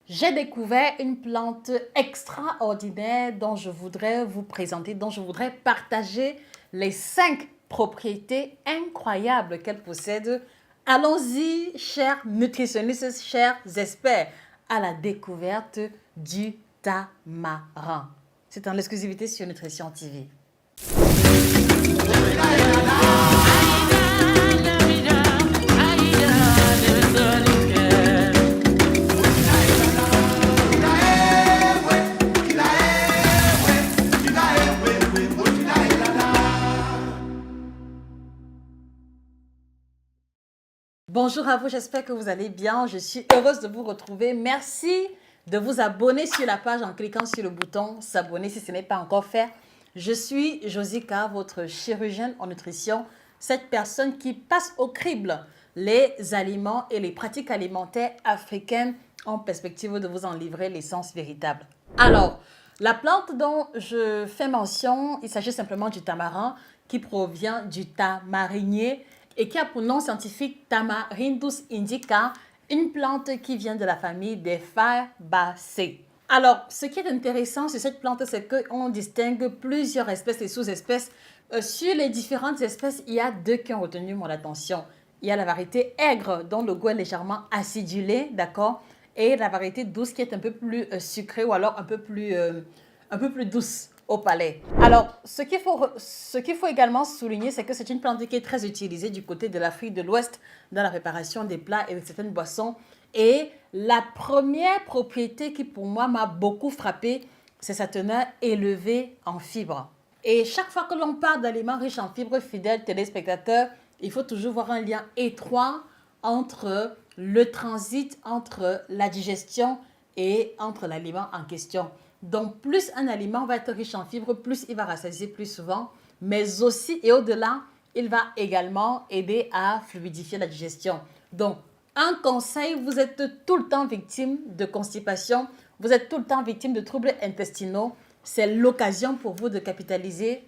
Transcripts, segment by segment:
J'ai découvert une plante extraordinaire dont je voudrais vous présenter, dont je voudrais partager les 5 propriétés incroyables qu'elle possède. Allons-y, chers nutritionnistes, chers experts, à la découverte du tamarin. C'est en exclusivité sur Nutrition TV. Bonjour à vous, j'espère que vous allez bien. Je suis heureuse de vous retrouver. Merci de vous abonner sur la page en cliquant sur le bouton s'abonner si ce n'est pas encore fait. Je suis Josica, votre chirurgienne en nutrition, cette personne qui passe au crible les aliments et les pratiques alimentaires africaines en perspective de vous en livrer l'essence véritable. Alors, la plante dont je fais mention, il s'agit simplement du tamarin qui provient du tamarinier et qui a pour nom scientifique Tamarindus indica, une plante qui vient de la famille des Fabacées. Alors, ce qui est intéressant sur cette plante, c'est qu'on distingue plusieurs espèces et sous-espèces. Sur les différentes espèces, il y a 2 qui ont retenu mon attention. Il y a la variété aigre, dont le goût est légèrement acidulé, d'accord? Et la variété douce qui est un peu plus sucrée ou alors un peu plus douce au palais. Alors, ce qu'il faut également souligner, c'est que c'est une plante qui est très utilisée du côté de l'Afrique de l'Ouest dans la préparation des plats et de certaines boissons. Et la première propriété qui pour moi m'a beaucoup frappée, c'est sa teneur élevée en fibres. Et chaque fois que l'on parle d'aliments riches en fibres, fidèles téléspectateurs, il faut toujours voir un lien étroit entre le transit, entre la digestion et entre l'aliment en question. Donc, plus un aliment va être riche en fibres, plus il va rassasier plus souvent, mais aussi et au-delà, il va également aider à fluidifier la digestion. Donc, un conseil, vous êtes tout le temps victime de constipation, vous êtes tout le temps victime de troubles intestinaux, c'est l'occasion pour vous de capitaliser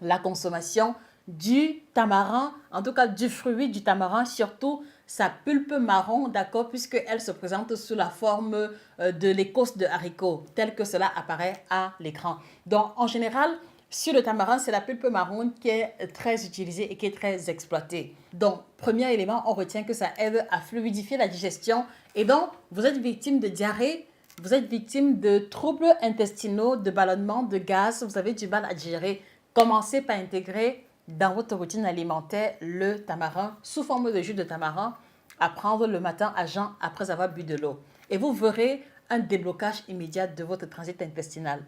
la consommation du tamarin, en tout cas du fruit du tamarin, surtout sa pulpe marron, d'accord, puisqu'elle se présente sous la forme de l'écorce de haricot, tel que cela apparaît à l'écran. Donc, en général, sur le tamarin, c'est la pulpe marron qui est très utilisée et qui est très exploitée. Donc, premier élément, on retient que ça aide à fluidifier la digestion. Et donc, vous êtes victime de diarrhée, vous êtes victime de troubles intestinaux, de ballonnement, de gaz, vous avez du mal à digérer. Commencez par intégrer dans votre routine alimentaire le tamarin sous forme de jus de tamarin à prendre le matin à jeun après avoir bu de l'eau. Et vous verrez un déblocage immédiat de votre transit intestinal.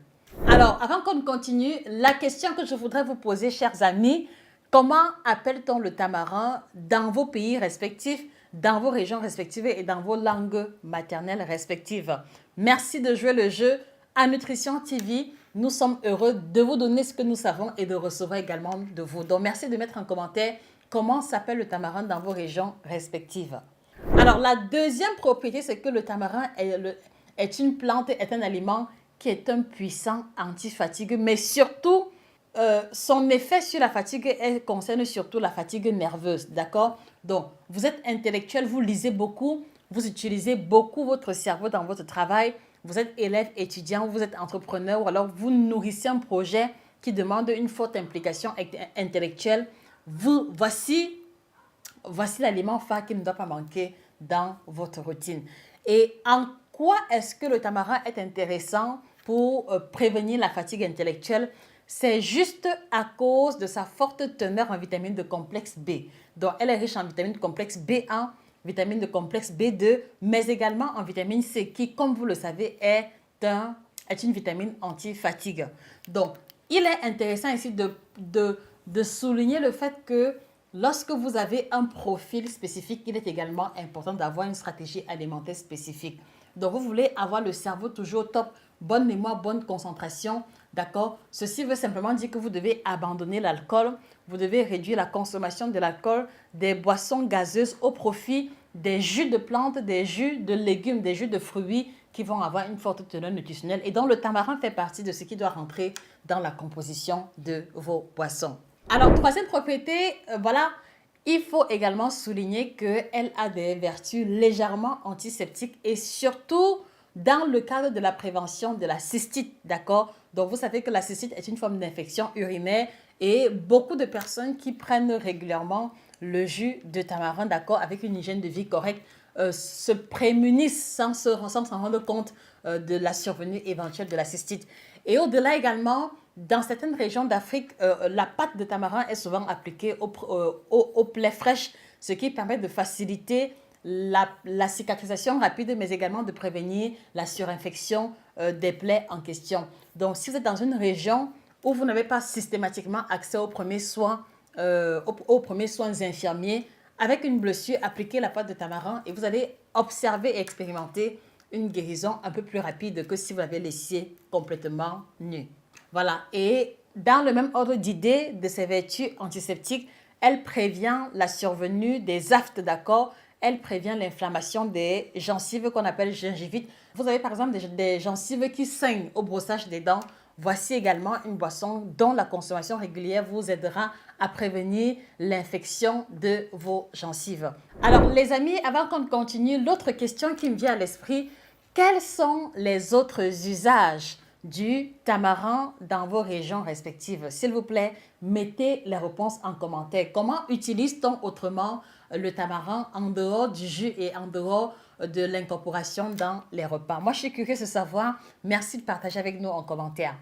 Alors, avant qu'on continue, la question que je voudrais vous poser, chers amis, comment appelle-t-on le tamarin dans vos pays respectifs, dans vos régions respectives et dans vos langues maternelles respectives? Merci de jouer le jeu à Nutrition TV. Nous sommes heureux de vous donner ce que nous savons et de recevoir également de vous. Donc, merci de mettre en commentaire comment s'appelle le tamarin dans vos régions respectives. Alors, la deuxième propriété, c'est que le tamarin est une plante, est un aliment qui est un puissant anti-fatigue, mais surtout, son effet sur la fatigue concerne surtout la fatigue nerveuse, d'accord? Donc, vous êtes intellectuel, vous lisez beaucoup, vous utilisez beaucoup votre cerveau dans votre travail, vous êtes élève, étudiant, vous êtes entrepreneur ou alors vous nourrissez un projet qui demande une forte implication intellectuelle. Voici l'aliment phare qui ne doit pas manquer dans votre routine. Et en quoi est-ce que le tamarin est intéressant pour prévenir la fatigue intellectuelle? C'est juste à cause de sa forte teneur en vitamine de complexe B. Donc, elle est riche en vitamine de complexe B1, vitamine de complexe B2, mais également en vitamine C, qui, comme vous le savez, est une vitamine anti-fatigue. Donc, il est intéressant ici de souligner le fait que lorsque vous avez un profil spécifique, il est également important d'avoir une stratégie alimentaire spécifique. Donc, vous voulez avoir le cerveau toujours au top, bonne mémoire, bonne concentration, d'accord? Ceci veut simplement dire que vous devez abandonner l'alcool, vous devez réduire la consommation de l'alcool, des boissons gazeuses au profit des jus de plantes, des jus de légumes, des jus de fruits qui vont avoir une forte teneur nutritionnelle et dont le tamarin fait partie de ce qui doit rentrer dans la composition de vos boissons. Alors, troisième propriété, voilà, Il faut également souligner qu'elle a des vertus légèrement antiseptiques et surtout dans le cadre de la prévention de la cystite, d'accord? Donc, vous savez que la cystite est une forme d'infection urinaire et beaucoup de personnes qui prennent régulièrement le jus de tamarin, d'accord, avec une hygiène de vie correcte, se prémunissent sans s'en rendre compte de la survenue éventuelle de la cystite. Et au-delà également, dans certaines régions d'Afrique, la pâte de tamarin est souvent appliquée aux plaies fraîches, ce qui permet de faciliter la cicatrisation rapide, mais également de prévenir la surinfection des plaies en question. Donc, si vous êtes dans une région où vous n'avez pas systématiquement accès aux premiers soins, aux premiers soins infirmiers, avec une blessure, appliquez la pâte de tamarin et vous allez observer et expérimenter une guérison un peu plus rapide que si vous l'avez laissé complètement nu. Voilà, et dans le même ordre d'idée de ses vertus antiseptiques, elle prévient la survenue des aftes, d'accord? Elle prévient l'inflammation des gencives qu'on appelle gingivite. Vous avez par exemple des gencives qui saignent au brossage des dents. Voici également une boisson dont la consommation régulière vous aidera à prévenir l'infection de vos gencives. Alors les amis, avant qu'on continue, l'autre question qui me vient à l'esprit, quels sont les autres usages du tamarin dans vos régions respectives? S'il vous plaît, mettez les réponses en commentaire. Comment utilise-t-on autrement le tamarin en dehors du jus et en dehors de l'incorporation dans les repas? Moi, je suis curieuse de savoir. Merci de partager avec nous en commentaire.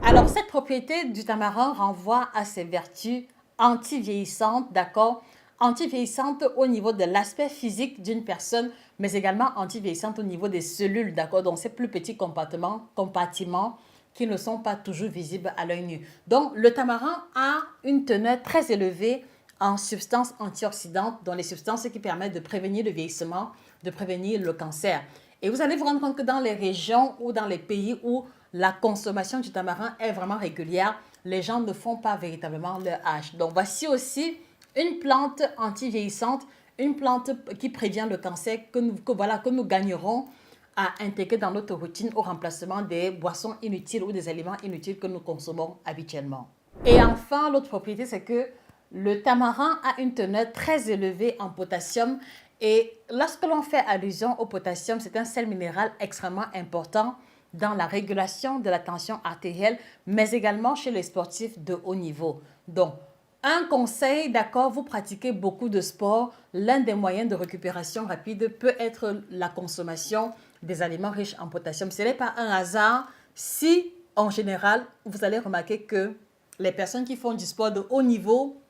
Alors, cette propriété du tamarin renvoie à ses vertus anti-vieillissantes, d'accord? Anti-vieillissante au niveau de l'aspect physique d'une personne, mais également anti-vieillissante au niveau des cellules, d'accord? Donc, ces plus petits compartiments qui ne sont pas toujours visibles à l'œil nu. Donc, le tamarin a une teneur très élevée en substances antioxydantes, dont les substances qui permettent de prévenir le vieillissement, de prévenir le cancer. Et vous allez vous rendre compte que dans les régions ou dans les pays où la consommation du tamarin est vraiment régulière, les gens ne font pas véritablement leur âge. Donc, voici aussi une plante anti-vieillissante, une plante qui prévient le cancer que nous gagnerons à intégrer dans notre routine au remplacement des boissons inutiles ou des aliments inutiles que nous consommons habituellement. Et enfin, l'autre propriété, c'est que le tamarin a une teneur très élevée en potassium. Et lorsque l'on fait allusion au potassium, c'est un sel minéral extrêmement important dans la régulation de la tension artérielle, mais également chez les sportifs de haut niveau. Donc, un conseil, d'accord, vous pratiquez beaucoup de sport, l'un des moyens de récupération rapide peut être la consommation des aliments riches en potassium. Ce n'est pas un hasard si, en général, vous allez remarquer que les personnes qui font du sport de haut niveau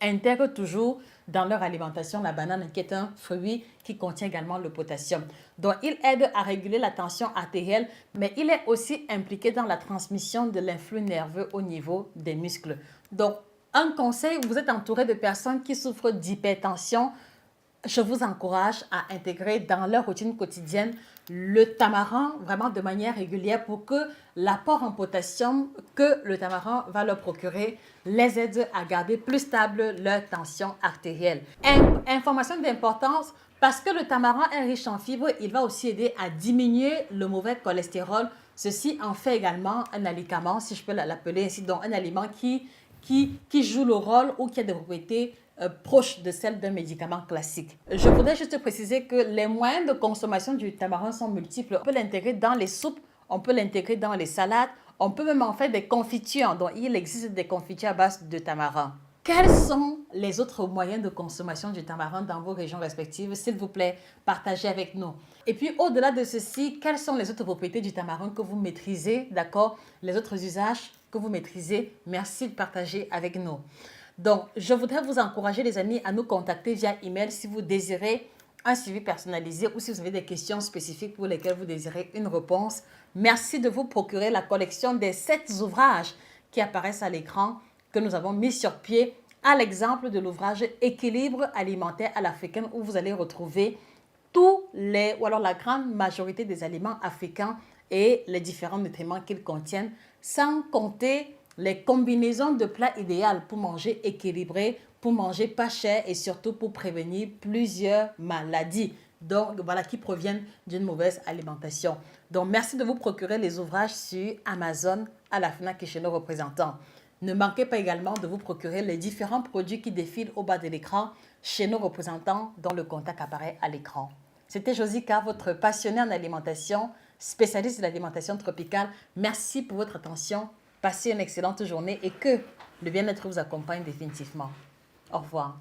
intègrent toujours dans leur alimentation la banane, qui est un fruit qui contient également le potassium. Donc, il aide à réguler la tension artérielle, mais il est aussi impliqué dans la transmission de l'influx nerveux au niveau des muscles. Donc, un conseil, vous êtes entouré de personnes qui souffrent d'hypertension, je vous encourage à intégrer dans leur routine quotidienne le tamarin vraiment de manière régulière pour que l'apport en potassium que le tamarin va leur procurer les aide à garder plus stable leur tension artérielle. Information d'importance, parce que le tamarin est riche en fibres, il va aussi aider à diminuer le mauvais cholestérol. Ceci en fait également un alicament, si je peux l'appeler ainsi, donc un aliment qui joue le rôle ou qui a des propriétés proches de celles d'un médicament classique. Je voudrais juste préciser que les moyens de consommation du tamarin sont multiples. On peut l'intégrer dans les soupes, on peut l'intégrer dans les salades, on peut même en faire des confitures. Donc, il existe des confitures à base de tamarin. Quels sont les autres moyens de consommation du tamarin dans vos régions respectives? S'il vous plaît, partagez avec nous. Et puis, au-delà de ceci, quelles sont les autres propriétés du tamarin que vous maîtrisez, d'accord? Les autres usages que vous maîtrisez? Merci de partager avec nous. Donc, je voudrais vous encourager, les amis, à nous contacter via email si vous désirez un suivi personnalisé ou si vous avez des questions spécifiques pour lesquelles vous désirez une réponse. Merci de vous procurer la collection des 7 ouvrages qui apparaissent à l'écran que nous avons mis sur pied, à l'exemple de l'ouvrage Équilibre alimentaire à l'africaine où vous allez retrouver la grande majorité des aliments africains et les différents nutriments qu'ils contiennent, sans compter les combinaisons de plats idéales pour manger équilibré, pour manger pas cher et surtout pour prévenir plusieurs maladies. Donc, voilà, qui proviennent d'une mauvaise alimentation. Donc, merci de vous procurer les ouvrages sur Amazon, à la FNAC et chez nos représentants. Ne manquez pas également de vous procurer les différents produits qui défilent au bas de l'écran chez nos représentants dont le contact apparaît à l'écran. C'était Josica, votre passionnée en alimentation, spécialiste de l'alimentation tropicale. Merci pour votre attention. Passez une excellente journée et que le bien-être vous accompagne définitivement. Au revoir.